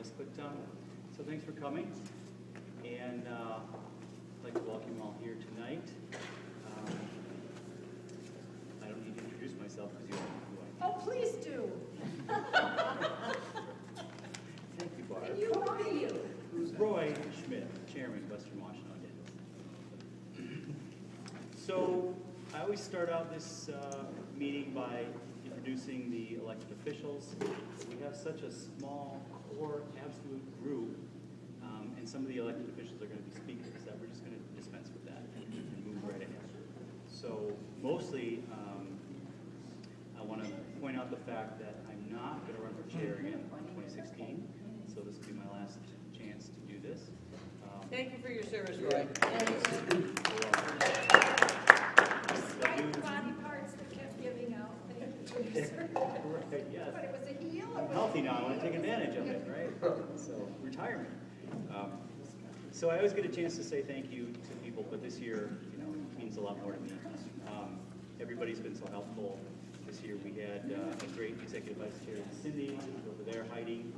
guess. But so thanks for coming, and I'd like to welcome you all here tonight. I don't need to introduce myself because you know who I am. Oh, please do. Thank you, Barb. And you, who are you? Roy Schmidt, Chairman, Western Washtenaw Dales. So I always start out this meeting by introducing the elected officials. We have such a small, core, absolute group, and some of the elected officials are going to be speakers, that we're just going to dispense with that and move right ahead. So mostly, I want to point out the fact that I'm not going to run for chair again in 2016, so this will be my last chance to do this. Thank you for your service, Roy. Despite the body parts that kept giving out, thank you. Right, yes. But it was a heel. I'm healthy now, I want to take advantage of it, right? So, retirement. So I always get a chance to say thank you to people, but this year, you know, it means a lot more to me. Everybody's been so helpful. This year we had a great executive vice chair, Cindy, over there hiding,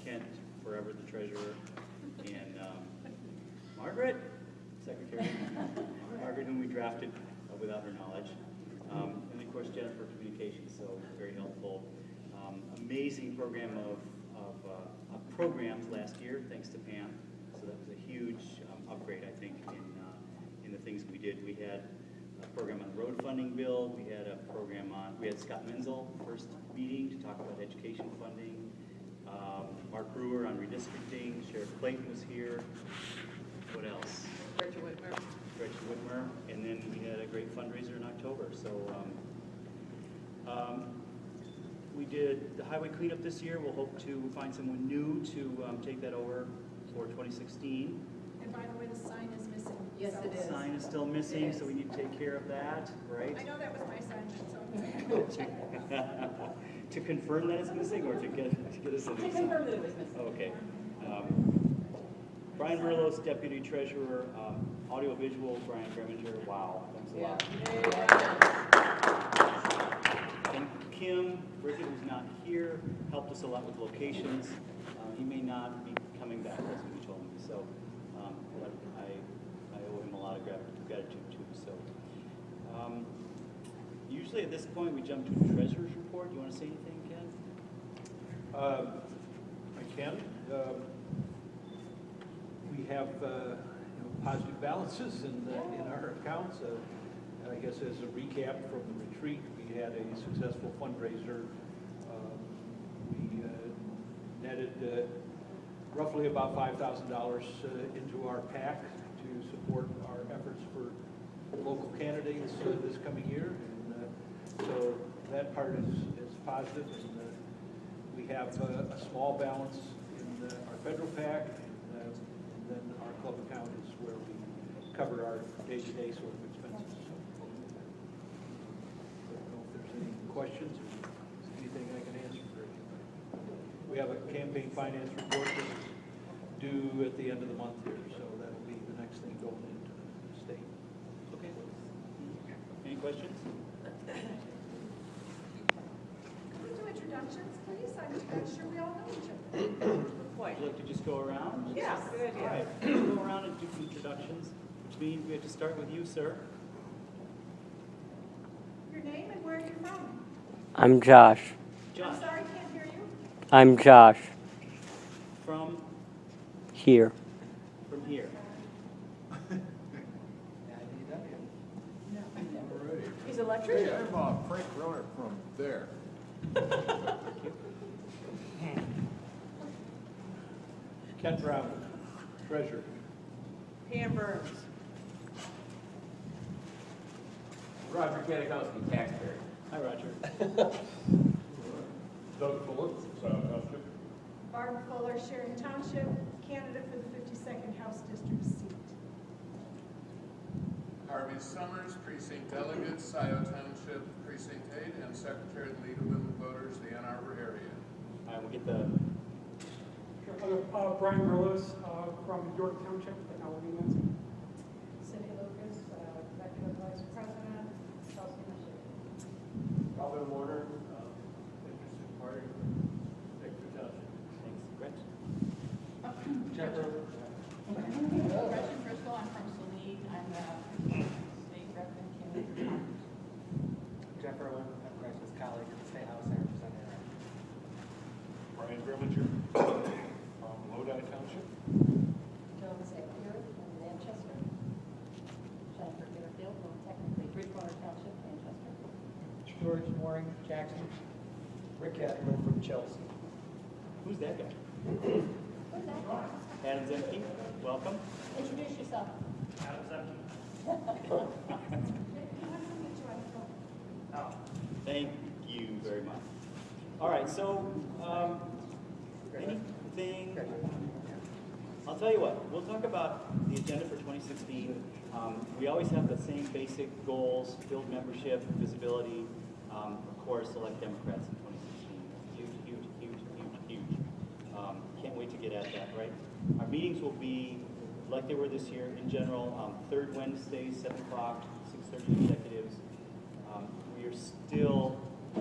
Kent, forever the treasurer, and Margaret, secretary, Margaret, whom we drafted without her knowledge, and of course Jennifer, communications, so very helpful. Amazing program of programs last year, thanks to Pam. So that was a huge upgrade, I think, in the things we did. We had a program on the road funding bill. We had a program on, we had Scott Menzel, first meeting to talk about education funding. Mark Brewer on redistricting. Sheriff Clayton was here. What else? Gretchen Whitmer. Gretchen Whitmer. And then we had a great fundraiser in October. So we did the highway cleanup this year. We'll hope to find someone new to take that over for 2016. And by the way, the sign is missing. Yes, it The is. sign is still missing, so we need to take care of that, right? I know that was my sign, so. To confirm that it's missing, or to get us a new sign? To confirm that it was missing. Okay. Brian Merlos, Deputy Treasurer, Audiovisual, Brian Greminger. Wow, thanks a lot. And Kim Rickett, who's not here, helped us a lot with locations. He may not be coming back, that's what he told me. So but I owe him a lot of gratitude too. So usually at this point we jump to the treasurer's report. Do you want to say anything, Ken? I can. We have positive balances in our accounts. I guess as a recap from the retreat, we had a successful fundraiser. We netted roughly about $5,000 into our PAC to support our efforts for local candidates this coming year. And so that part is positive. And we have a small balance in our federal PAC, and then our club account is where we cover our day-to-day sort of expenses. So I don't know if there's any questions or anything I can answer for anybody. We have a campaign finance report that's due at the end of the month here, so that'll be the next thing going into the state. Okay. Any questions? Can we do introductions, please? I'm sure we all know each other. Quite. Would you like to just go around? Yeah, good idea. All right, we'll go around and do introductions, which means we have to start with you, sir. Your name and where you're from? I'm Josh. Josh, I'm sorry, can't hear you. I'm Josh. from Here. here. He's Hey, electrician. I'm Frank Roner from there. Ken Brown, treasurer. Pam Burns. Roger Kanikowski, taxpayer. Hi, Roger. Doug Fuller, South Township. Barbara Fuller, Sharon Township, candidate for the 52nd House District seat. Harvey Summers, Precinct Delegate, Scioto Township, Precinct 8, and Secretary of the League of Women Voters, the Ann Arbor area. All right, we'll get the, Brian Merlos from York Township, Technology Lansing. Cindy Lucas, Executive Vice President, Chelsea, Michigan. Robin Warner, interested party, Victor Township. thanks, Gretchen. Gretchen, Driskell, I'm from Saline. I'm the state rep in Canada. Jeff Irwin, I'm Gretchen's colleague at the State House, I represent her. Brian Grimminger from Lodi Township. Joan Zapier from Manchester. Jennifer Deerfield from technically Bridgewater Township, Manchester. George Mooring Jackson. Rick Atman from Chelsea. Who's that guy? Who's that? Adam Zemke, welcome. Introduce yourself. Thank you very much. All right, so, anything, I'll tell you what, we'll talk about the agenda for 2016. We always have the same basic goals: build membership, visibility, of course, elect Democrats in 2016. Huge, huge, huge, huge, huge. Can't wait to get at that, right? Our meetings will be like they were this year in general, third Wednesday, 7 o'clock, 6:30 executives. We are still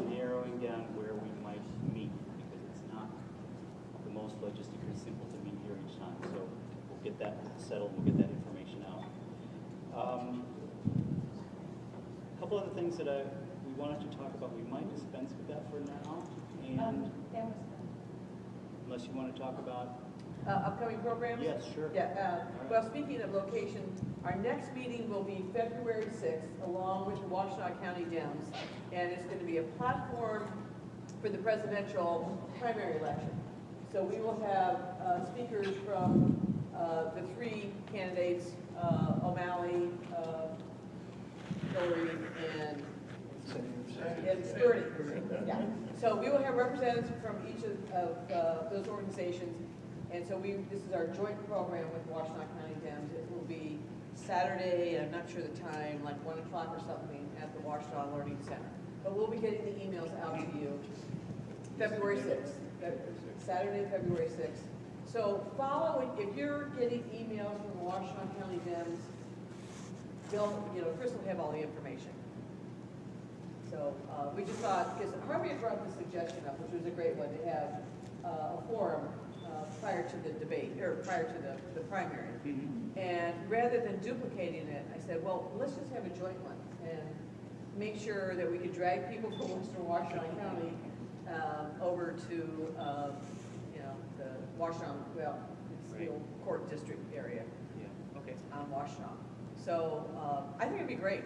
narrowing down where we might meet because it's not the most logistically simple to meet here each time. So we'll get that settled, we'll get that information out. A couple other things that we wanted to talk about, we might dispense with that for now. And unless you want to talk about, Upcoming programs? yes, sure. Yeah, well, speaking of location, our next meeting will be February 6th, along with the Washtenaw County Dems, and it's going to be a platform for the presidential primary election. So we will have speakers from the three candidates, O'Malley, Hillary, and Skirty. Yeah. So we will have representatives from each of those organizations. And so this is our joint program with Washtenaw County Dems. It will be Saturday, I'm not sure the time, like 1 o'clock or something at the Washtenaw Learning Center. But we'll be getting the emails out to you February 6th. Saturday, February 6th. So if you're getting emails from the Washtenaw County Dems, Chris will have all the information. So we just thought, because Harvey had brought the suggestion up, which was a great one, to have a forum prior to the debate, or prior to the primary. And rather than duplicating it, I said, well, let's just have a joint one and make sure that we could drag people from Western Washtenaw County over to, the Washtenaw, it's the old court district area. Yeah, okay. On Washtenaw. So I think it'd be great.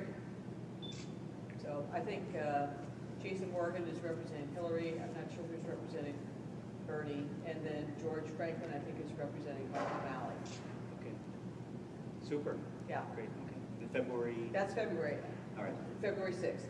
So I think Jason Morgan is representing Hillary. I'm not sure who's representing Bernie, and then George Franklin, I think, is representing O'Malley. Okay. Super. Yeah. Great. Okay. The February. That's February. All right. February 6th.